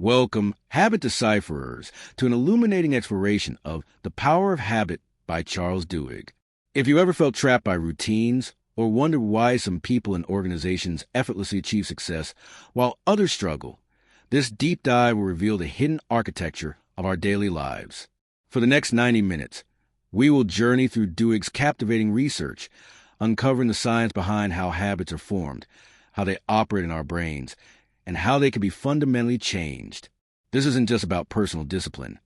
Welcome, habit decipherers, to an illuminating exploration of The Power of Habit by Charles Duhigg. If you ever felt trapped by routines or wondered why some people and organizations effortlessly achieve success while others struggle, this deep dive will reveal the hidden architecture of our daily lives. For the next 90 minutes, we will journey through Duhigg's captivating research, uncovering the science behind how habits are formed, how they operate in our brains, and how they can be fundamentally changed. This isn't just about personal discipline.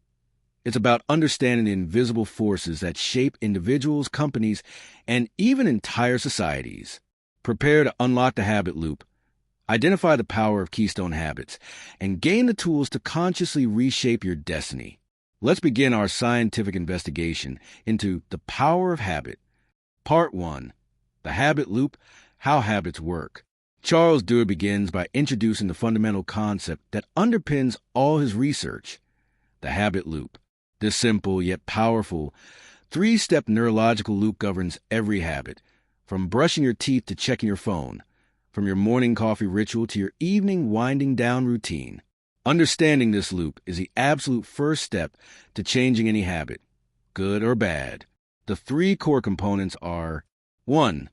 It's about understanding the invisible forces that shape individuals, companies, and even entire societies. Prepare to unlock the habit loop, identify the power of keystone habits, and gain the tools to consciously reshape your destiny. Let's begin our scientific investigation into the power of habit. Part 1. The habit loop, how habits work. Charles Duhigg begins by introducing the fundamental concept that underpins all his research, the habit loop. This simple yet powerful three-step neurological loop governs every habit, from brushing your teeth to checking your phone, from your morning coffee ritual to your evening winding down routine. Understanding this loop is the absolute first step to changing any habit, good or bad. The three core components are: 1.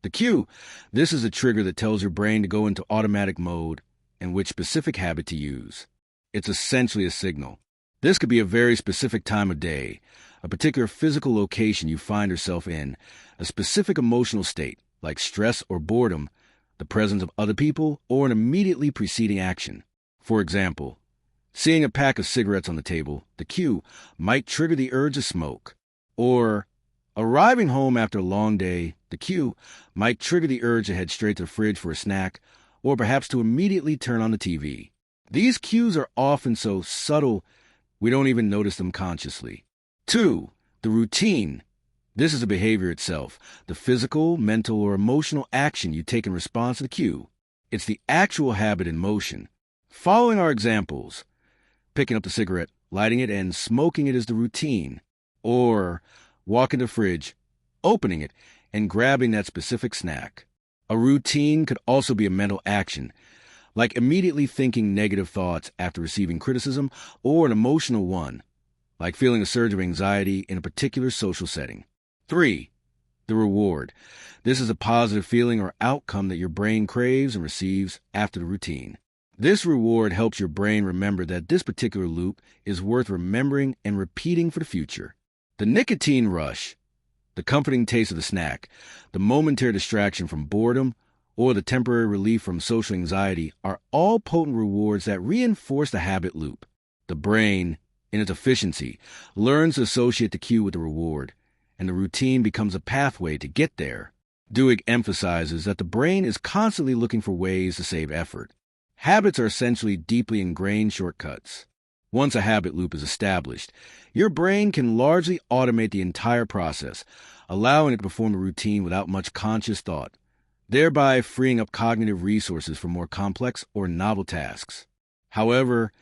The cue. This is a trigger that tells your brain to go into automatic mode and which specific habit to use. It's essentially a signal. This could be a very specific time of day, a particular physical location you find yourself in, a specific emotional state, like stress or boredom, the presence of other people, or an immediately preceding action. For example, seeing a pack of cigarettes on the table, the cue, might trigger the urge to smoke. Or arriving home after a long day, the cue, might trigger the urge to head straight to the fridge for a snack, or perhaps to immediately turn on the TV. These cues are often so subtle we don't even notice them consciously. 2. The routine. This is the behavior itself, the physical, mental, or emotional action you take in response to the cue. It's the actual habit in motion. Following our examples, picking up the cigarette, lighting it, and smoking it is the routine. Or walking to the fridge, opening it, and grabbing that specific snack. A routine could also be a mental action, like immediately thinking negative thoughts after receiving criticism, or an emotional one, like feeling a surge of anxiety in a particular social setting. 3. The reward. This is a positive feeling or outcome that your brain craves and receives after the routine. This reward helps your brain remember that this particular loop is worth remembering and repeating for the future. The nicotine rush, the comforting taste of the snack, the momentary distraction from boredom, or the temporary relief from social anxiety are all potent rewards that reinforce the habit loop. The brain, in its efficiency, learns to associate the cue with the reward, and the routine becomes a pathway to get there. Duhigg emphasizes that the brain is constantly looking for ways to save effort. Habits are essentially deeply ingrained shortcuts. Once a habit loop is established, your brain can largely automate the entire process, allowing it to perform the routine without much conscious thought, thereby freeing up cognitive resources for more complex or novel tasks. However,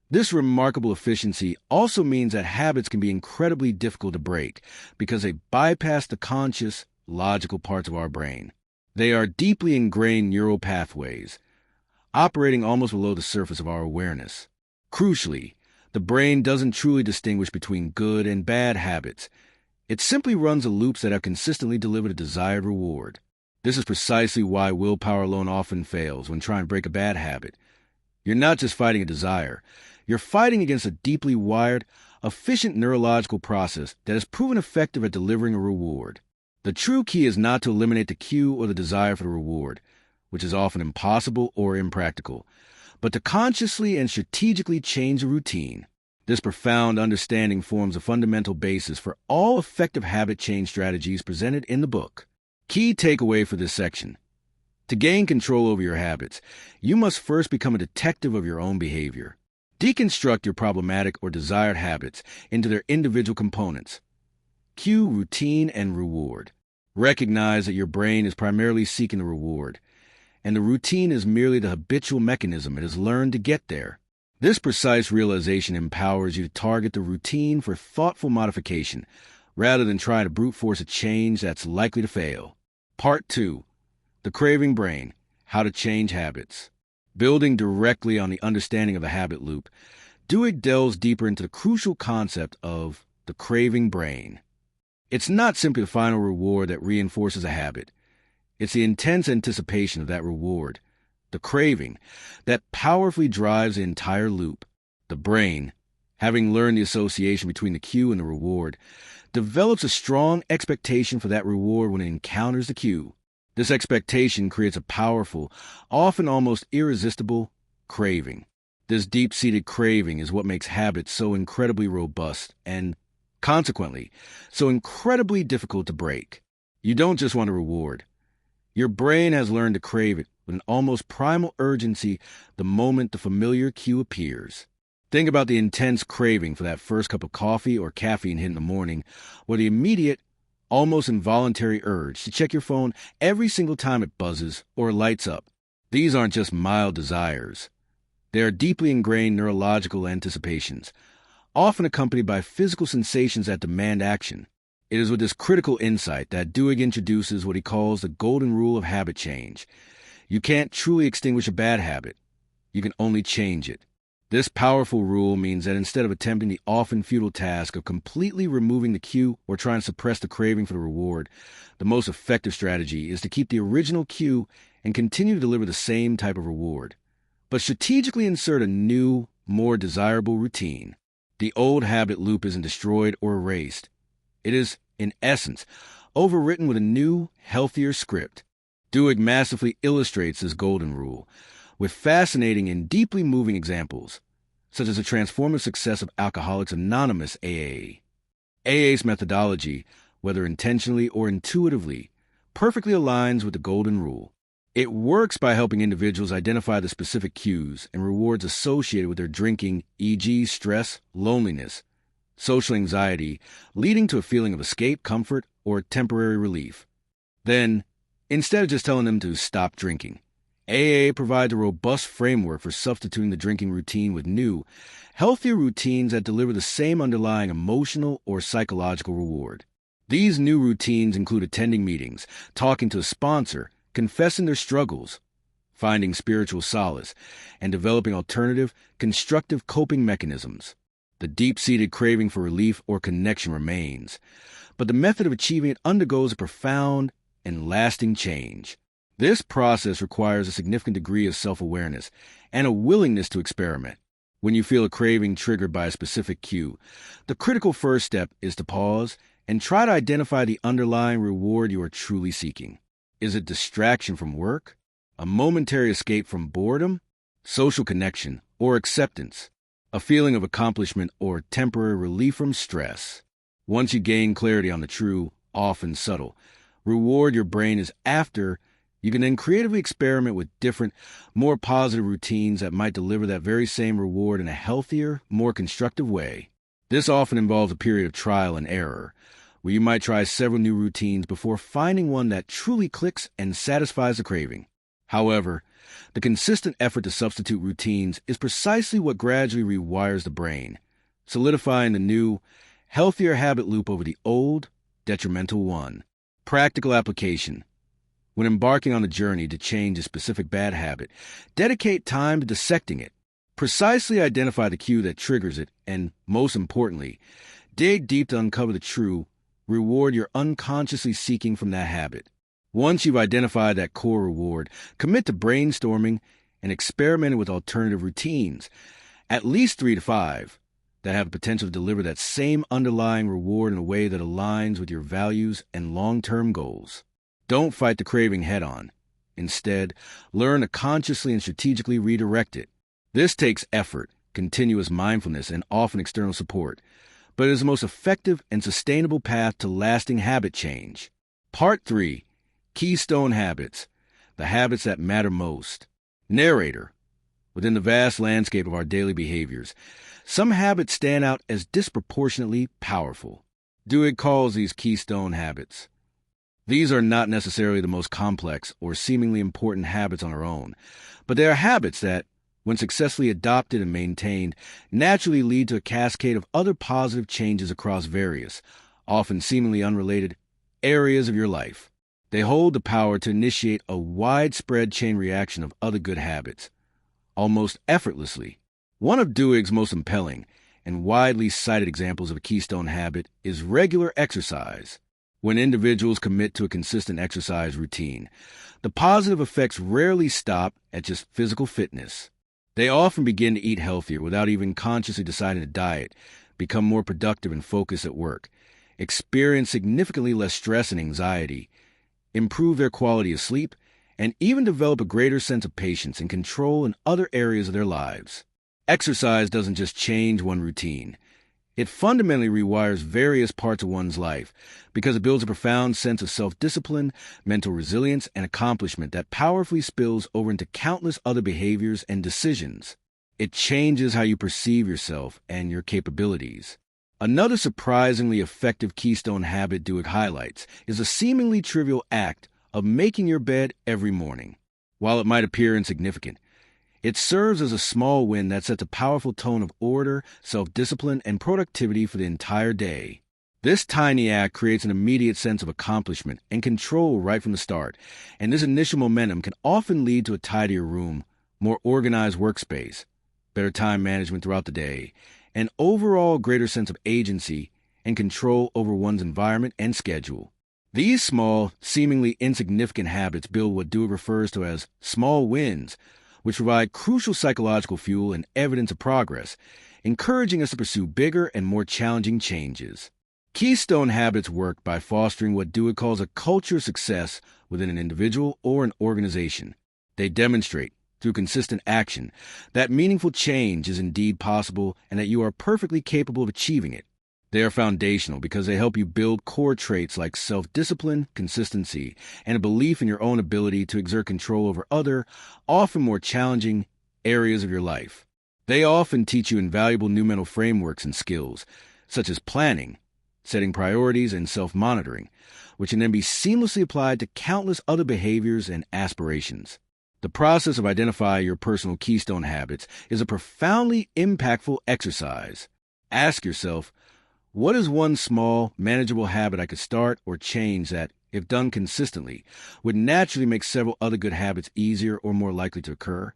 this remarkable efficiency also means that habits can be incredibly difficult to break because they bypass the conscious, logical parts of our brain. They are deeply ingrained neural pathways, operating almost below the surface of our awareness. Crucially, the brain doesn't truly distinguish between good and bad habits. It simply runs the loops that have consistently delivered a desired reward. This is precisely why willpower alone often fails when trying to break a bad habit. You're not just fighting a desire. You're fighting against a deeply wired, efficient neurological process that has proven effective at delivering a reward. The true key is not to eliminate the cue or the desire for the reward, which is often impossible or impractical, but to consciously and strategically change the routine. This profound understanding forms a fundamental basis for all effective habit change strategies presented in the book. Key takeaway for this section. To gain control over your habits, you must first become a detective of your own behavior. Deconstruct your problematic or desired habits into their individual components: cue, routine, and reward. Recognize that your brain is primarily seeking the reward, and the routine is merely the habitual mechanism it has learned to get there. This precise realization empowers you to target the routine for thoughtful modification, rather than trying to brute force a change that's likely to fail. Part 2. The Craving Brain, How to Change Habits. Building directly on the understanding of the habit loop, Duhigg delves deeper into the crucial concept of the craving brain. It's not simply the final reward that reinforces a habit. It's the intense anticipation of that reward, the craving, that powerfully drives the entire loop. The brain, having learned the association between the cue and the reward, develops a strong expectation for that reward when it encounters the cue. This expectation creates a powerful, often almost irresistible, craving. This deep-seated craving is what makes habits so incredibly robust and, consequently, so incredibly difficult to break. You don't just want a reward. Your brain has learned to crave it with an almost primal urgency the moment the familiar cue appears. Think about the intense craving for that first cup of coffee or caffeine hit in the morning, or the immediate, almost involuntary urge to check your phone every single time it buzzes or lights up. These aren't just mild desires. They are deeply ingrained neurological anticipations, often accompanied by physical sensations that demand action. It is with this critical insight that Duhigg introduces what he calls the golden rule of habit change. You can't truly extinguish a bad habit. You can only change it. This powerful rule means that instead of attempting the often futile task of completely removing the cue or trying to suppress the craving for the reward, the most effective strategy is to keep the original cue and continue to deliver the same type of reward, but strategically insert a new, more desirable routine. The old habit loop isn't destroyed or erased. It is, in essence, overwritten with a new, healthier script. Duhigg masterfully illustrates this golden rule with fascinating and deeply moving examples, such as the transformative success of Alcoholics Anonymous AA. AA's methodology, whether intentionally or intuitively, perfectly aligns with the golden rule. It works by helping individuals identify the specific cues and rewards associated with their drinking, e.g., stress, loneliness, social anxiety, leading to a feeling of escape, comfort, or temporary relief. Then, instead of just telling them to stop drinking, AA provides a robust framework for substituting the drinking routine with new, healthier routines that deliver the same underlying emotional or psychological reward. These new routines include attending meetings, talking to a sponsor, confessing their struggles, finding spiritual solace, and developing alternative, constructive coping mechanisms. The deep-seated craving for relief or connection remains, but the method of achieving it undergoes a profound and lasting change. This process requires a significant degree of self-awareness and a willingness to experiment. When you feel a craving triggered by a specific cue, the critical first step is to pause and try to identify the underlying reward you are truly seeking. Is it distraction from work, a momentary escape from boredom, social connection, or acceptance, a feeling of accomplishment or temporary relief from stress? Once you gain clarity on the true, often subtle, reward your brain is after, you can then creatively experiment with different, more positive routines that might deliver that very same reward in a healthier, more constructive way. This often involves a period of trial and error, where you might try several new routines before finding one that truly clicks and satisfies the craving. However, the consistent effort to substitute routines is precisely what gradually rewires the brain, solidifying the new, healthier habit loop over the old, detrimental one. Practical application. When embarking on the journey to change a specific bad habit, dedicate time to dissecting it. Precisely identify the cue that triggers it, and, most importantly, dig deep to uncover the true reward you're unconsciously seeking from that habit. Once you've identified that core reward, commit to brainstorming and experimenting with alternative routines, at least 3 to 5, that have the potential to deliver that same underlying reward in a way that aligns with your values and long-term goals. Don't fight the craving head-on. Instead, learn to consciously and strategically redirect it. This takes effort, continuous mindfulness, and often external support, but it is the most effective and sustainable path to lasting habit change. Part 3. Keystone Habits. The habits that matter most. Narrator. Within the vast landscape of our daily behaviors, some habits stand out as disproportionately powerful. Duhigg calls these keystone habits. These are not necessarily the most complex or seemingly important habits on their own, but they are habits that, when successfully adopted and maintained, naturally lead to a cascade of other positive changes across various, often seemingly unrelated, areas of your life. They hold the power to initiate a widespread chain reaction of other good habits, almost effortlessly. One of Duhigg's most compelling and widely cited examples of a keystone habit is regular exercise. When individuals commit to a consistent exercise routine, the positive effects rarely stop at just physical fitness. They often begin to eat healthier without even consciously deciding to diet, become more productive and focused at work, experience significantly less stress and anxiety, improve their quality of sleep, and even develop a greater sense of patience and control in other areas of their lives. Exercise doesn't just change one routine. It fundamentally rewires various parts of one's life because it builds a profound sense of self-discipline, mental resilience, and accomplishment that powerfully spills over into countless other behaviors and decisions. It changes how you perceive yourself and your capabilities. Another surprisingly effective keystone habit Duhigg highlights is a seemingly trivial act of making your bed every morning. While it might appear insignificant, it serves as a small win that sets a powerful tone of order, self-discipline, and productivity for the entire day. This tiny act creates an immediate sense of accomplishment and control right from the start, and this initial momentum can often lead to a tidier room, more organized workspace, better time management throughout the day, and overall greater sense of agency and control over one's environment and schedule. These small, seemingly insignificant habits build what Duhigg refers to as small wins, which provide crucial psychological fuel and evidence of progress, encouraging us to pursue bigger and more challenging changes. Keystone habits work by fostering what Duhigg calls a culture of success within an individual or an organization. They demonstrate, through consistent action, that meaningful change is indeed possible and that you are perfectly capable of achieving it. They are foundational because they help you build core traits like self-discipline, consistency, and a belief in your own ability to exert control over other, often more challenging, areas of your life. They often teach you invaluable new mental frameworks and skills, such as planning, setting priorities, and self-monitoring, which can then be seamlessly applied to countless other behaviors and aspirations. The process of identifying your personal keystone habits is a profoundly impactful exercise. Ask yourself, what is one small, manageable habit I could start or change that, if done consistently, would naturally make several other good habits easier or more likely to occur?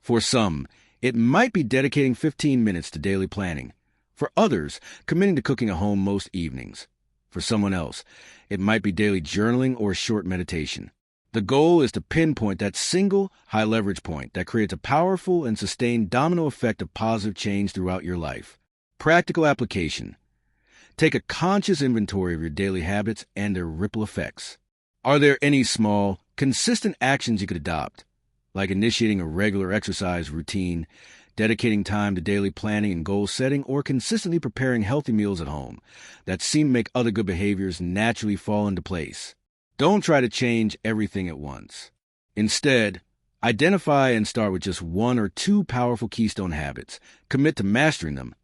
For some, it might be dedicating 15 minutes to daily planning. For others, committing to cooking at home most evenings. For someone else, it might be daily journaling or a short meditation. The goal is to pinpoint that single, high-leverage point that creates a powerful and sustained domino effect of positive change throughout your life. Practical application. Take a conscious inventory of your daily habits and their ripple effects. Are there any small, consistent actions you could adopt, like initiating a regular exercise routine, dedicating time to daily planning and goal setting, or consistently preparing healthy meals at home, that seem to make other good behaviors naturally fall into place? Don't try to change everything at once. Instead, identify and start with just one or two powerful keystone habits, commit to mastering them,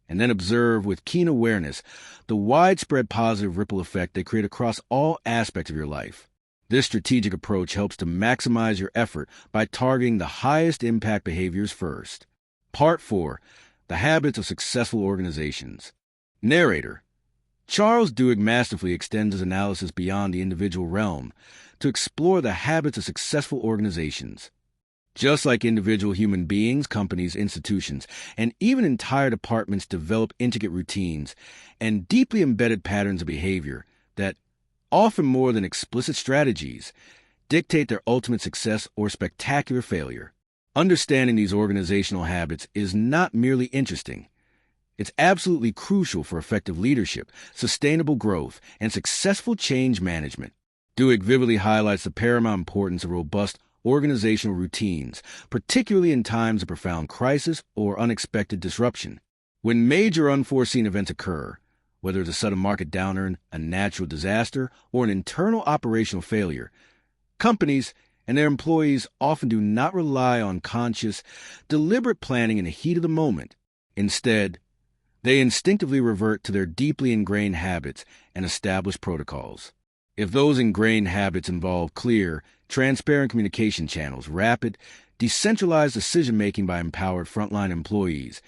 and then observe with keen awareness the widespread positive ripple effect they create across all aspects of your life. This strategic approach helps to maximize your effort by targeting the highest impact behaviors first. Part 4. The Habits of Successful Organizations. Narrator. Charles Duhigg masterfully extends his analysis beyond the individual realm to explore the habits of successful organizations. Just like individual human beings, companies, institutions, and even entire departments develop intricate routines and deeply embedded patterns of behavior that, often more than explicit strategies, dictate their ultimate success or spectacular failure. Understanding these organizational habits is not merely interesting. It's absolutely crucial for effective leadership, sustainable growth, and successful change management. Duhigg vividly highlights the paramount importance of robust organizational routines, particularly in times of profound crisis or unexpected disruption. When major unforeseen events occur, whether it's a sudden market downturn, a natural disaster, or an internal operational failure, companies and their employees often do not rely on conscious, deliberate planning in the heat of the moment. Instead, they instinctively revert to their deeply ingrained habits and established protocols. If those ingrained habits involve clear, transparent communication channels, rapid, decentralized decision-making by empowered frontline employees,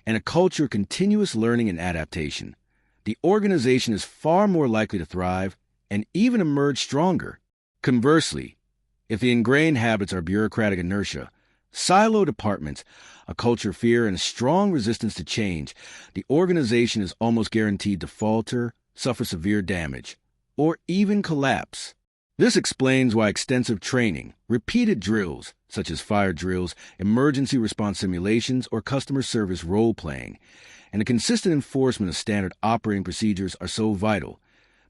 and a culture of continuous learning and adaptation, the organization is far more likely to thrive and even emerge stronger. Conversely, if the ingrained habits are bureaucratic inertia, Silo departments, a culture of fear and a strong resistance to change, the organization is almost guaranteed to falter, suffer severe damage, or even collapse. This explains why extensive training, repeated drills, such as fire drills, emergency response simulations, or customer service role-playing, and a consistent enforcement of standard operating procedures are so vital.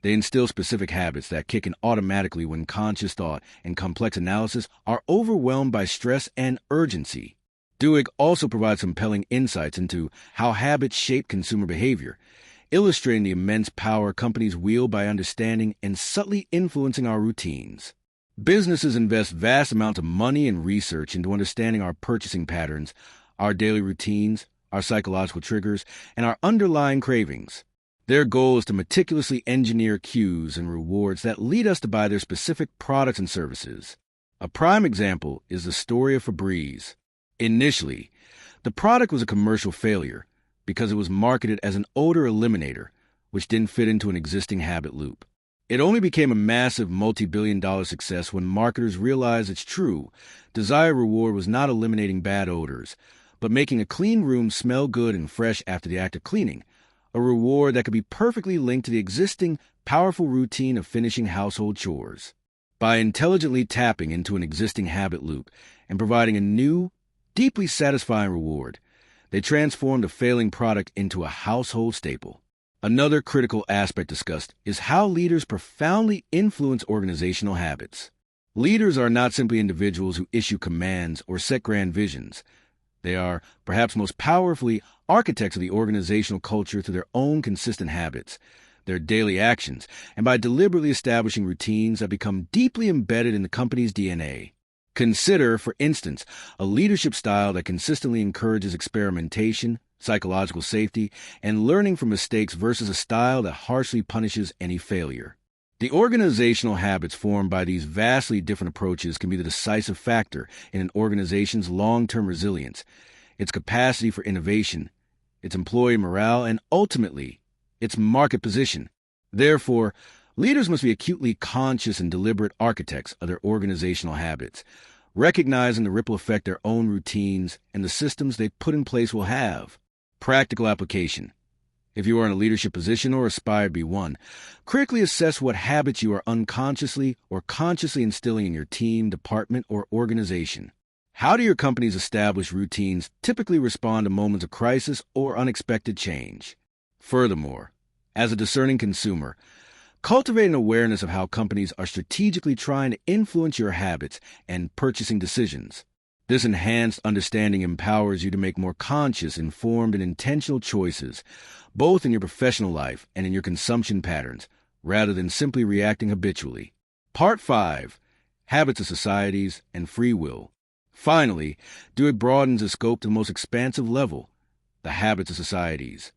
They instill specific habits that kick in automatically when conscious thought and complex analysis are overwhelmed by stress and urgency. Duhigg also provides compelling insights into how habits shape consumer behavior, illustrating the immense power companies wield by understanding and subtly influencing our routines. Businesses invest vast amounts of money and research into understanding our purchasing patterns, our daily routines, our psychological triggers, and our underlying cravings. Their goal is to meticulously engineer cues and rewards that lead us to buy their specific products and services. A prime example is the story of Febreze. Initially, the product was a commercial failure because it was marketed as an odor eliminator, which didn't fit into an existing habit loop. It only became a massive multi-billion-dollar success when marketers realized its true desired reward was not eliminating bad odors, but making a clean room smell good and fresh after the act of cleaning, a reward that could be perfectly linked to the existing powerful routine of finishing household chores. By intelligently tapping into an existing habit loop and providing a new, deeply satisfying reward, they transformed a failing product into a household staple. Another critical aspect discussed is how leaders profoundly influence organizational habits. Leaders are not simply individuals who issue commands or set grand visions. They are, perhaps most powerfully, architects of the organizational culture through their own consistent habits, their daily actions, and by deliberately establishing routines that become deeply embedded in the company's DNA. Consider, for instance, a leadership style that consistently encourages experimentation, psychological safety, and learning from mistakes versus a style that harshly punishes any failure. The organizational habits formed by these vastly different approaches can be the decisive factor in an organization's long-term resilience, its capacity for innovation, its employee morale, and ultimately, its market position. Therefore, leaders must be acutely conscious and deliberate architects of their organizational habits, recognizing the ripple effect their own routines and the systems they put in place will have. Practical application. If you are in a leadership position or aspire to be one, critically assess what habits you are unconsciously or consciously instilling in your team, department, or organization. How do your company's established routines typically respond to moments of crisis or unexpected change? Furthermore, as a discerning consumer, cultivate an awareness of how companies are strategically trying to influence your habits and purchasing decisions. This enhanced understanding empowers you to make more conscious, informed, and intentional choices, both in your professional life and in your consumption patterns, rather than simply reacting habitually. Part 5. Habits of Societies and Free Will. Finally, Duhigg broadens the scope to the most expansive level, the habits of societies.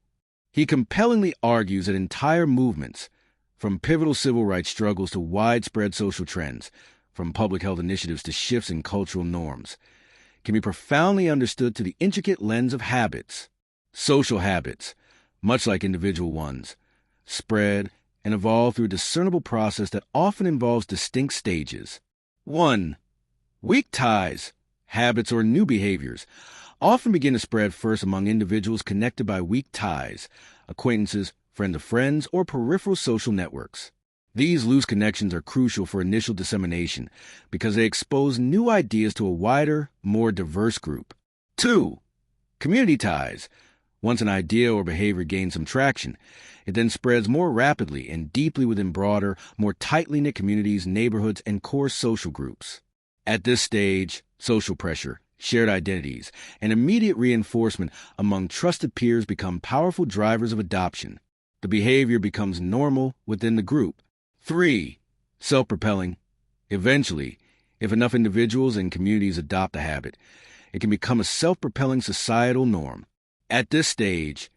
He compellingly argues that entire movements, from pivotal civil rights struggles to widespread social trends, from public health initiatives to shifts in cultural norms, can be profoundly understood through the intricate lens of habits. Social habits, much like individual ones, spread and evolve through a discernible process that often involves distinct stages. 1. Weak ties, habits, or new behaviors often begin to spread first among individuals connected by weak ties, acquaintances, friend of friends, or peripheral social networks. These loose connections are crucial for initial dissemination because they expose new ideas to a wider, more diverse group. 2. Community ties. Once an idea or behavior gains some traction, it then spreads more rapidly and deeply within broader, more tightly knit communities, neighborhoods, and core social groups. At this stage, social pressure, shared identities, and immediate reinforcement among trusted peers become powerful drivers of adoption. The behavior becomes normal within the group. 3. Self-propelling. Eventually, if enough individuals and communities adopt a habit, it can become a self-propelling societal norm. At this stage,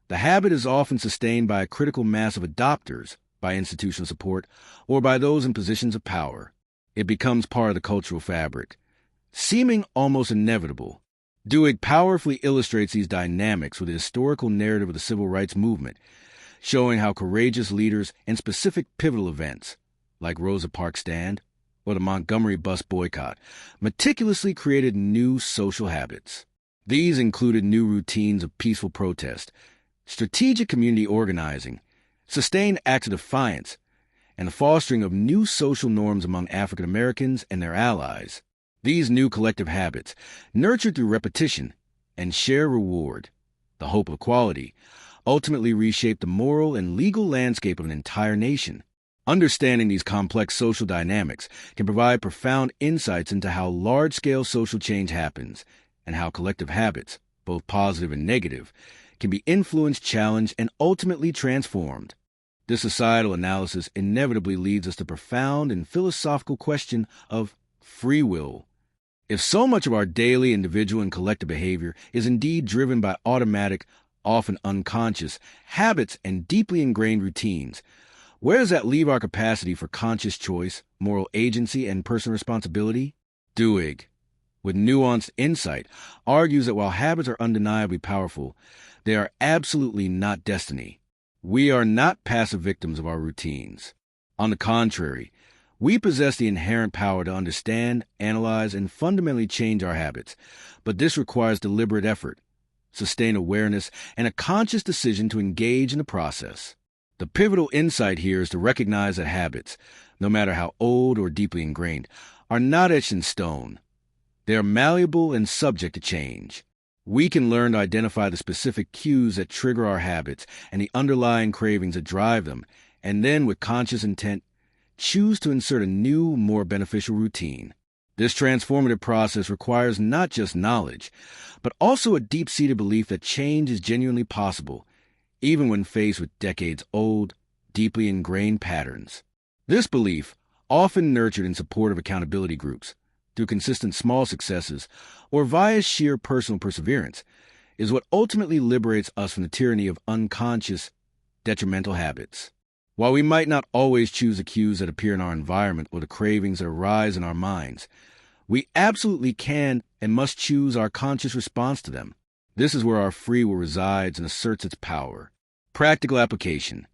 the habit is often sustained by a critical mass of adopters, by institutional support, or by those in positions of power. It becomes part of the cultural fabric. Seeming almost inevitable, Duhigg powerfully illustrates these dynamics with the historical narrative of the civil rights movement, showing how courageous leaders and specific pivotal events, like Rosa Parks' stand or the Montgomery bus boycott, meticulously created new social habits. These included new routines of peaceful protest, strategic community organizing, sustained acts of defiance, and the fostering of new social norms among African Americans and their allies. These new collective habits, nurtured through repetition and shared reward, the hope of equality, ultimately reshaped the moral and legal landscape of an entire nation. Understanding these complex social dynamics can provide profound insights into how large-scale social change happens and how collective habits, both positive and negative, can be influenced, challenged, and ultimately transformed. This societal analysis inevitably leads us to the profound and philosophical question of free will. If so much of our daily, individual, and collective behavior is indeed driven by automatic, often unconscious, habits and deeply ingrained routines, where does that leave our capacity for conscious choice, moral agency, and personal responsibility? Duhigg, with nuanced insight, argues that while habits are undeniably powerful, they are absolutely not destiny. We are not passive victims of our routines. On the contrary, we possess the inherent power to understand, analyze, and fundamentally change our habits, but this requires deliberate effort, sustained awareness, and a conscious decision to engage in the process. The pivotal insight here is to recognize that habits, no matter how old or deeply ingrained, are not etched in stone. They are malleable and subject to change. We can learn to identify the specific cues that trigger our habits and the underlying cravings that drive them, and then, with conscious intent, choose to insert a new, more beneficial routine. This transformative process requires not just knowledge, but also a deep-seated belief that change is genuinely possible, even when faced with decades-old, deeply ingrained patterns. This belief, often nurtured in support of accountability groups, through consistent small successes, or via sheer personal perseverance, is what ultimately liberates us from the tyranny of unconscious, detrimental habits. While we might not always choose the cues that appear in our environment or the cravings that arise in our minds, we absolutely can and must choose our conscious response to them. This is where our free will resides and asserts its power. Practical application.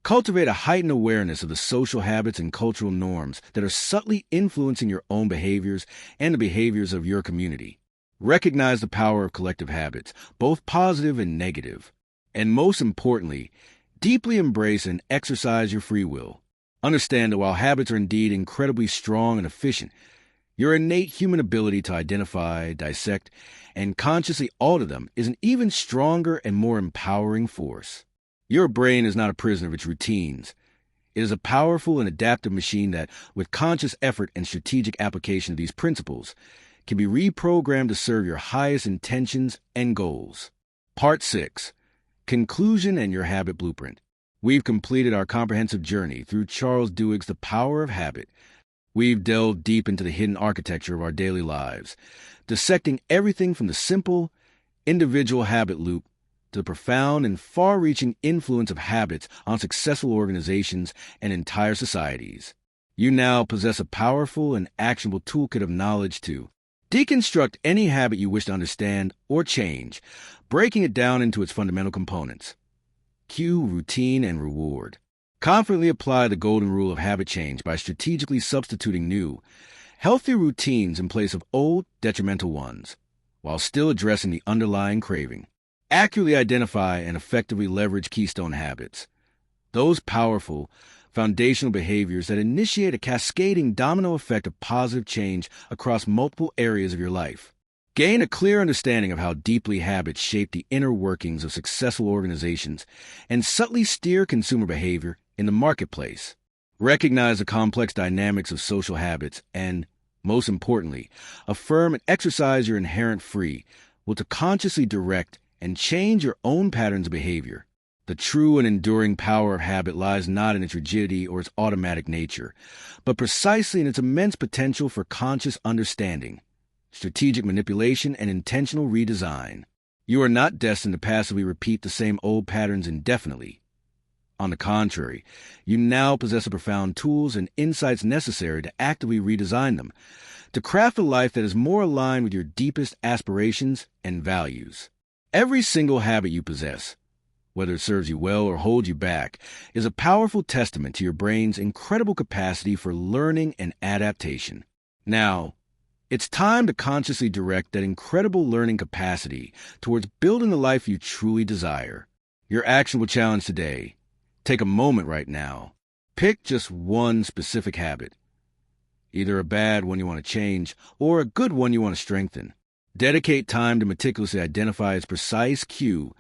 Cultivate a heightened awareness of the social habits and cultural norms that are subtly influencing your own behaviors and the behaviors of your community. Recognize the power of collective habits, both positive and negative. And most importantly, deeply embrace and exercise your free will. Understand that while habits are indeed incredibly strong and efficient, your innate human ability to identify, dissect, and consciously alter them is an even stronger and more empowering force. Your brain is not a prisoner of its routines. It is a powerful and adaptive machine that, with conscious effort and strategic application of these principles, can be reprogrammed to serve your highest intentions and goals. Part 6. Conclusion and your habit blueprint. We've completed our comprehensive journey through Charles Duhigg's The Power of Habit. We've delved deep into the hidden architecture of our daily lives, dissecting everything from the simple, individual habit loop to the profound and far-reaching influence of habits on successful organizations and entire societies. You now possess a powerful and actionable toolkit of knowledge to deconstruct any habit you wish to understand or change, breaking it down into its fundamental components: cue, routine, and reward. Confidently apply the golden rule of habit change by strategically substituting new, healthy routines in place of old, detrimental ones, while still addressing the underlying craving. Accurately identify and effectively leverage keystone habits, those powerful, foundational behaviors that initiate a cascading domino effect of positive change across multiple areas of your life. Gain a clear understanding of how deeply habits shape the inner workings of successful organizations and subtly steer consumer behavior in the marketplace. Recognize the complex dynamics of social habits and, most importantly, affirm and exercise your inherent free will to consciously direct and change your own patterns of behavior. The true and enduring power of habit lies not in its rigidity or its automatic nature, but precisely in its immense potential for conscious understanding, strategic manipulation, and intentional redesign. You are not destined to passively repeat the same old patterns indefinitely. On the contrary, you now possess the profound tools and insights necessary to actively redesign them, to craft a life that is more aligned with your deepest aspirations and values. Every single habit you possess, whether it serves you well or holds you back, is a powerful testament to your brain's incredible capacity for learning and adaptation. Now, it's time to consciously direct that incredible learning capacity towards building the life you truly desire. Your actionable challenge today: take a moment right now. Pick just one specific habit, either a bad one you want to change or a good one you want to strengthen. Dedicate time to meticulously identify its precise cue,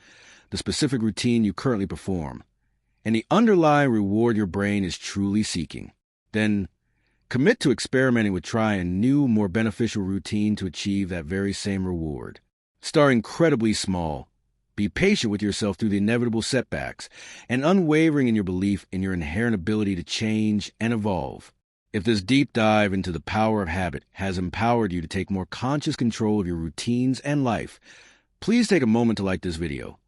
the specific routine you currently perform, and the underlying reward your brain is truly seeking. Then, commit to experimenting with trying a new, more beneficial routine to achieve that very same reward. Start incredibly small. Be patient with yourself through the inevitable setbacks, and unwavering in your belief in your inherent ability to change and evolve. If this deep dive into the power of habit has empowered you to take more conscious control of your routines and life, please take a moment to like this video.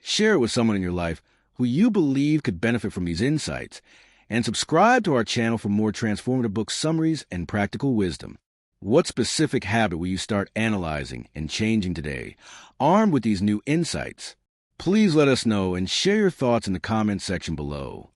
Share it with someone in your life who you believe could benefit from these insights, and subscribe to our channel for more transformative book summaries and practical wisdom. What specific habit will you start analyzing and changing today, armed with these new insights? Please let us know and share your thoughts in the comments section below.